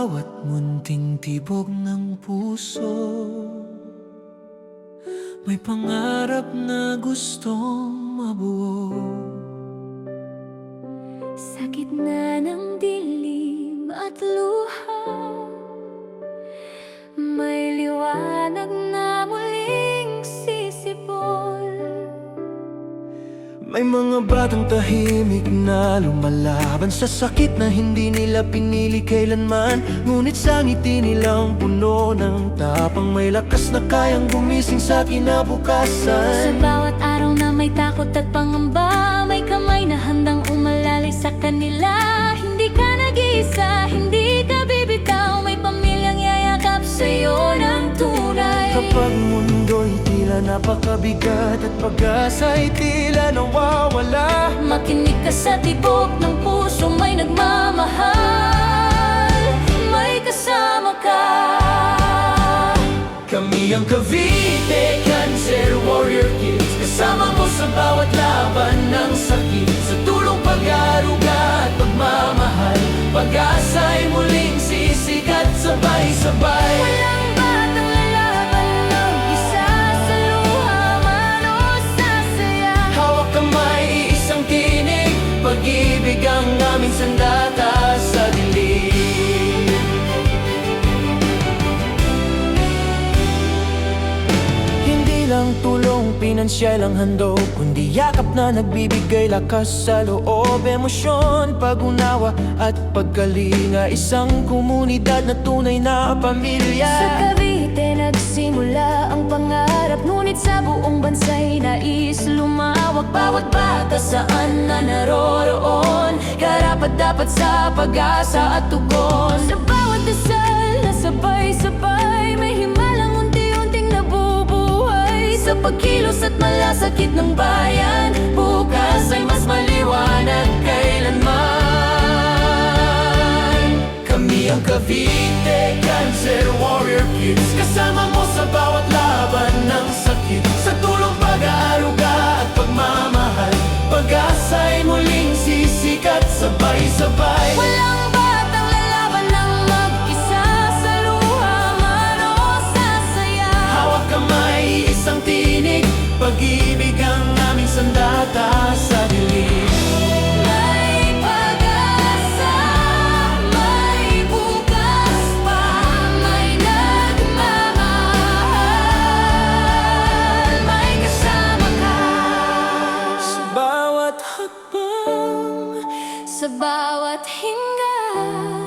bawat munting tibok ng puso, may pangarap na gustong mabuo. Sa gitna ng dilim at luha, may liwanag na muling sisipol. May mga batang tahimik na lumalaban sa sakit na hindi nila pinili kailanman. Ngunit sa ngiti nilang puno ng tapang, may lakas na kayang gumising sa kinabukasan. Sa bawat araw na may takot at pangamba, may kamay na handang umalalay sa kanila. Hindi ka nag-iisa, hindi ka bibitaw, may pamilyang yayakap sa'yo ng tunay. Kapag mundo'y tila napakabigat at pag-asa'y tila nawawala, makinig ka sa tibok ng puso, may nagmamahal, may kasama ka. Kami ang Cavite Cancer Warrior Kids, kasama mo sa bawat laban ng sakit. Sa tulong, pag-aaruga at pagmamahal, pag-asa'y muling sisikat sabay-sabay. Walang batang lalaban ng isa, sa luha man o sa saya. Hawak kamay, isang tinig, pag-ibig ang aming sandata sa dilim. Hindi lang tulong pinansyal ang handog, kundi yakap na nagbibigay lakas sa loob. Emosyon, pag-unawa at pagkalinga, isang komunidad na tunay na pamilya. Sa Cavite nagsimula ang pangarap, ngunit sa buong bansa'y nais lumawak. Bawat bata saan na naroroon, karapat-dapat sa pag-asa at tugon. Sa bawat dasal na sabay-sabay, may himalang unti-unting nabubuhay. Sa pagkilos at malasakit ng bayan, bukas ay mas maliwanag kailanman. Kami ang Cavite Cancer Warrior Kids, kasama mo sa bawat laban ng sakit. Sa tulong, pag-aaruga at pagmamahal, pag-asa'y muling sisikat sabay-sabay. Walang batang lalaban ng mag-isa, sa luha man o sa saya. Hawak kamay, isang tinig, pag-ibig ang aming sandata sa dilim. May pag-asa, may bukas pa, may nagmamahal, may kasama ka. Sa bawat hakbang, Sa bawat hinga,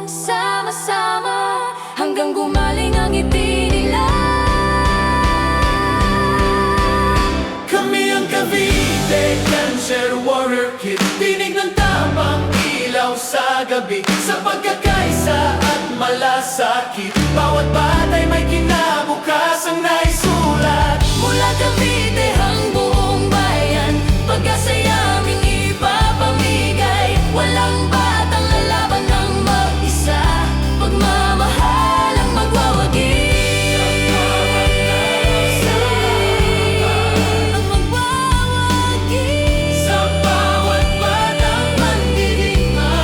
sama-sama, hanggang gumaling ang ngiti nila. kami ang Cavite Cancer Warrior Kids, tinig ng tamang ilaw sa gabi. Sa pagkakaisa at malasakit, bawat batay may kinabukasang naisulat. Mula Cavite ang buong bayan, pag-asa'y aming ipapamigay. Walang batang lalaban ng mag-isa, pagmamahal ang magwawagi. Ang magwawagi. Sa bawat batang mandirigma,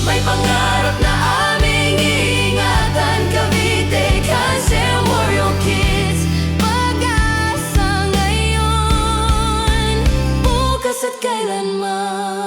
May pangarap na aming iingatan, Cavite Cancer Warrior Kids. Pag-asa ngayon, bukas at kailanman.